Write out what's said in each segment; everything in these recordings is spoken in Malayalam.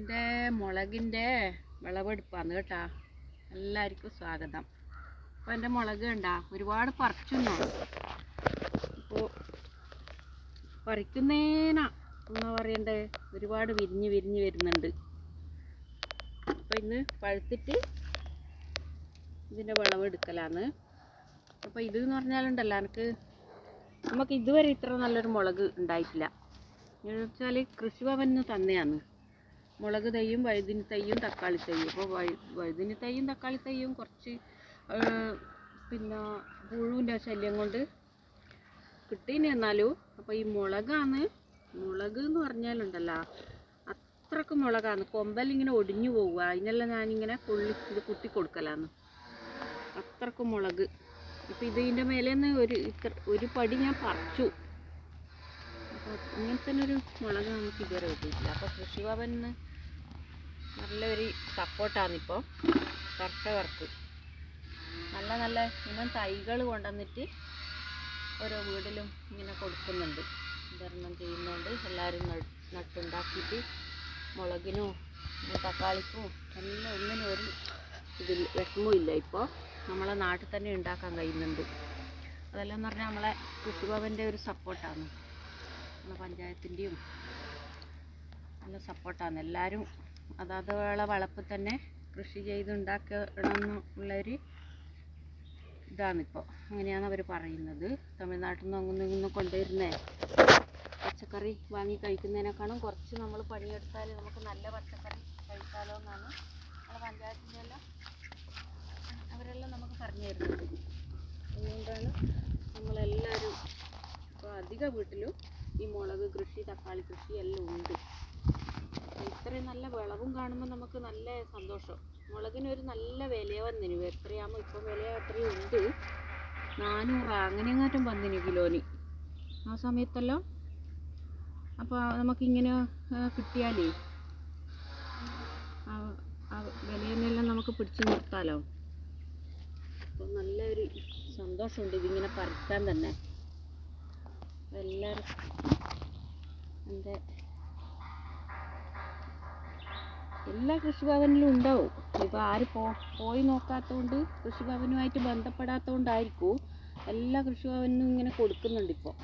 എൻ്റെ മുളകിൻ്റെ വിളവെടുപ്പാണ് കേട്ടോ. എല്ലാവർക്കും സ്വാഗതം. അപ്പോൾ എൻ്റെ മുളക് കണ്ടാ ഒരുപാട് പറിച്ചെന്നോ. അപ്പോൾ പറിക്കുന്നേനാ എന്നാ പറയണ്ടേ, ഒരുപാട് വിരിഞ്ഞ് വരുന്നുണ്ട്. അപ്പോൾ ഇന്ന് പഴുത്തിട്ട് ഇതിൻ്റെ വിളവെടുക്കലാണ്. അപ്പോൾ ഇതെന്ന് പറഞ്ഞാലുണ്ടല്ലോ, നമുക്ക് ഇതുവരെ ഇത്ര നല്ലൊരു മുളക് ഉണ്ടായിട്ടില്ല. എന്ന് വെച്ചാൽ കൃഷിഭവനിൽ നിന്ന് തന്നെയാണ് മുളക് തൈയും വഴുതിനി തൈയും തക്കാളി തൈയും. അപ്പോൾ വഴുതിനി തൈയും തക്കാളി തൈയും കുറച്ച് പിന്നെ പുഴുവിൻ്റെ ശല്യം കൊണ്ട് കിട്ടീനി എന്നാലും. അപ്പോൾ ഈ മുളക് എന്ന് പറഞ്ഞാലുണ്ടല്ലോ, അത്രക്ക് മുളകാണ്. കൊമ്പലിങ്ങനെ ഒടിഞ്ഞു പോവുക. അതിനെല്ലാം ഞാനിങ്ങനെ ഇത് കുത്തി കൊടുക്കലാണ്. അത്രക്ക് മുളക്. ഇപ്പം ഇതിൻ്റെ മേലേന്ന് ഒരു പടി ഞാൻ പറിച്ചു. അപ്പോൾ ഇങ്ങനത്തെ ഒരു മുളക് നമുക്ക് ഇതുവരെ കിട്ടിയിട്ടില്ല. അപ്പോൾ കൃഷിഭവനിന്ന് നല്ലൊരു സപ്പോർട്ടാണിപ്പോൾ കർഷകർക്ക്. നല്ല ഇനം തൈകൾ കൊണ്ടുവന്നിട്ട് ഓരോ വീട്ടിലും ഇങ്ങനെ കൊടുക്കുന്നുണ്ട്, വിതരണം ചെയ്യുന്നുണ്ട്. എല്ലാവരും നട്ടുണ്ടാക്കിയിട്ട് മുളകിനും തക്കാളിക്കും എല്ലാം ഒന്നിനും ഒരു വിഷമമില്ല. ഇപ്പോൾ നമ്മളെ നാട്ടിൽ തന്നെ ഉണ്ടാക്കാൻ കഴിയുന്നുണ്ട്. അതെല്ലാം എന്ന് പറഞ്ഞാൽ നമ്മളെ കൃഷിഭവൻ്റെ ഒരു സപ്പോർട്ടാണ്. നമ്മളെ പഞ്ചായത്തിൻ്റെയും നല്ല സപ്പോർട്ടാണ്. എല്ലാവരും അതാത് വളപ്പിൽ തന്നെ കൃഷി ചെയ്തുണ്ടാക്കണമെന്നുള്ളൊരു ഇതാണിപ്പോൾ. അങ്ങനെയാണ് അവർ പറയുന്നത്. തമിഴ്നാട്ടിൽ നിന്ന് അങ്ങൊന്നും കൊണ്ടുവരുന്നേ പച്ചക്കറി വാങ്ങി കഴിക്കുന്നതിനേക്കാളും കുറച്ച് നമ്മൾ പണിയെടുത്താൽ നമുക്ക് നല്ല പച്ചക്കറി കഴിക്കാമല്ലോ എന്നാണ് നമ്മളെ പഞ്ചായത്തിൻ്റെ അവരെല്ലാം നമുക്ക് പറഞ്ഞു തരുന്നത്. അതുകൊണ്ടാണ് നമ്മളെല്ലാവരും ഇപ്പോൾ അധിക വീട്ടിലും ഈ മുളക് കൃഷി തക്കാളി കൃഷി എല്ലാം ഉണ്ട്. ഇത്രയും നല്ല വിളവും കാണുമ്പോൾ നമുക്ക് നല്ല സന്തോഷം. മുളകിനൊരു നല്ല വില വന്നിന്. എത്രയാകുമ്പോൾ ഇപ്പം വില അത്രയും ഉണ്ട്. 400 അങ്ങനെ എങ്ങാറ്റും വന്നിന് കിലോന് ആ സമയത്തെല്ലാം. അപ്പോൾ നമുക്കിങ്ങനെ കിട്ടിയാലേ ആ വിലയെന്നെല്ലാം നമുക്ക് പിടിച്ചു നിർത്താലോ. അപ്പോൾ നല്ലൊരു സന്തോഷമുണ്ട് ഇതിങ്ങനെ പറിക്കാൻ തന്നെ. എല്ലാവരും എല്ലാ കൃഷിഭവനിലും ഉണ്ടാവും. ഇപ്പോൾ ആര് പോയി നോക്കാത്തതുകൊണ്ട്, കൃഷിഭവനുമായിട്ട് ബന്ധപ്പെടാത്തതുകൊണ്ടായിരിക്കും എല്ലാ കൃഷിഭവനിലും ഇങ്ങനെ കൊടുക്കുന്നുണ്ട്. ഇപ്പോൾ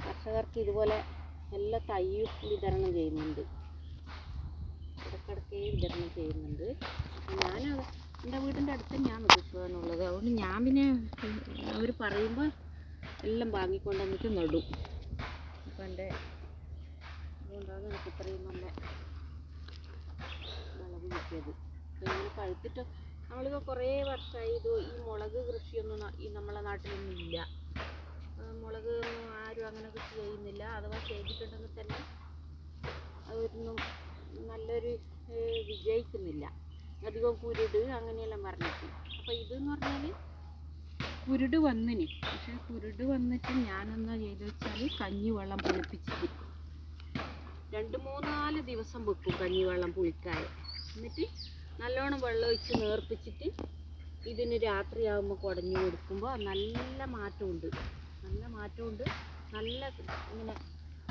കർഷകർക്ക് ഇതുപോലെ എല്ലാ തൈയും വിതരണം ചെയ്യുന്നുണ്ട്, ഇടയ്ക്കിടയ്ക്ക് വിതരണം ചെയ്യുന്നുണ്ട്. ഞാൻ എൻ്റെ വീടിൻ്റെ അടുത്ത് തന്നെയാണ് കൃഷിഭവനുള്ളത്. അതുകൊണ്ട് ഞാൻ പിന്നെ അവർ പറയുമ്പോൾ എല്ലാം വാങ്ങിക്കൊണ്ട് വന്നിട്ട് നടും. അപ്പം അതുകൊണ്ടാണ് എനിക്ക് ഇത്രയും നല്ല വിളവ് കിട്ടിയത്. ഇങ്ങനെ പഴുത്തിട്ട് നമ്മളിപ്പോൾ കുറേ വർഷമായി ഈ മുളക് കൃഷിയൊന്നും ഈ നമ്മളെ നാട്ടിലൊന്നും ഇല്ല. മുളക് ഒന്നും ആരും അങ്ങനെ കൃഷി ചെയ്യുന്നില്ല. അഥവാ ചെയ്തിട്ടുണ്ടെങ്കിൽ തന്നെ അതൊന്നും നല്ലൊരു വിജയിക്കുന്നില്ല. അധികം കുരുട് അങ്ങനെയെല്ലാം പറഞ്ഞിട്ട്. അപ്പോൾ ഇതെന്ന് പറഞ്ഞാൽ കുരുട് വന്നിന്. പക്ഷേ കുരുട് വന്നിട്ട് ഞാനെന്നാ ചെയ്ത് വെച്ചാൽ കഞ്ഞിവെള്ളം പുളിപ്പിച്ചിട്ട് 2-3-4 ദിവസം വെക്കും കഞ്ഞിവെള്ളം പുളിക്കാൻ. എന്നിട്ട് നല്ലോണം വെള്ളം ഒഴിച്ച് നേർപ്പിച്ചിട്ട് ഇതിന് രാത്രിയാകുമ്പോൾ കുടഞ്ഞു കൊടുക്കുമ്പോൾ നല്ല മാറ്റമുണ്ട്. നല്ല ഇങ്ങനെ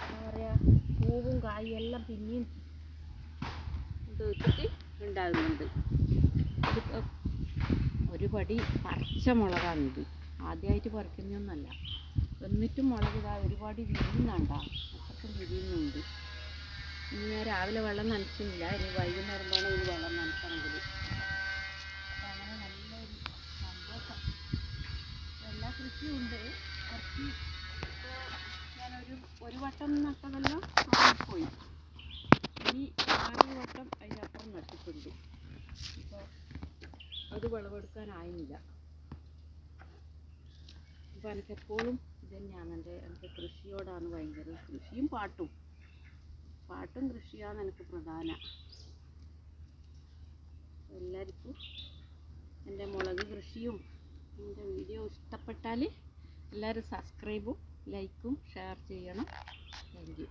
എന്താ പറയുക, പൂവും കായും എല്ലാം പിന്നെയും ഇത് വെച്ചിട്ട് ഉണ്ടാകുന്നുണ്ട്. ഇതിപ്പോൾ ഒരു പടി പറിച്ച മുളകാണിത്. ആദ്യമായിട്ട് പറിക്കുന്നൊന്നല്ല. എന്നിട്ടും മുളക് ഇതാ ഒരുപാട് വിരിയുന്നുണ്ടാ. അത്രയ്ക്കും വിരിയുന്നുണ്ട്. ഇനി ഞാൻ രാവിലെ വെള്ളം നനച്ചില്ല. ഇനി വൈകുന്നേരം വേണം ഇത് വെള്ളം നനയ്ക്കണമെങ്കിൽ. അപ്പോൾ അങ്ങനെ നല്ലൊരു സന്തോഷം. എല്ലാ കൃഷിയും ഉണ്ട്. കുറച്ച് ഞാനൊരു വട്ടം നട്ടതെല്ലാം പോയി. ഇനി 6 വട്ടം അതിനപ്പുറം നട്ടിട്ടുണ്ട്. ഇപ്പോൾ അത് വിളവെടുക്കാനായില്ല. അപ്പോൾ എനിക്കെപ്പോഴും ഇത് തന്നെയാണ് എനിക്ക് കൃഷിയോടാണ് ഭയങ്കര. കൃഷിയും പാട്ടും കൃഷിയാണ് എനിക്ക് പ്രധാന. എല്ലാവർക്കും എൻ്റെ മുളക് കൃഷിയും എൻ്റെ വീഡിയോ ഇഷ്ടപ്പെട്ടാൽ എല്ലാവരും സബ്സ്ക്രൈബും ലൈക്കും ഷെയർ ചെയ്യണം. Thank you.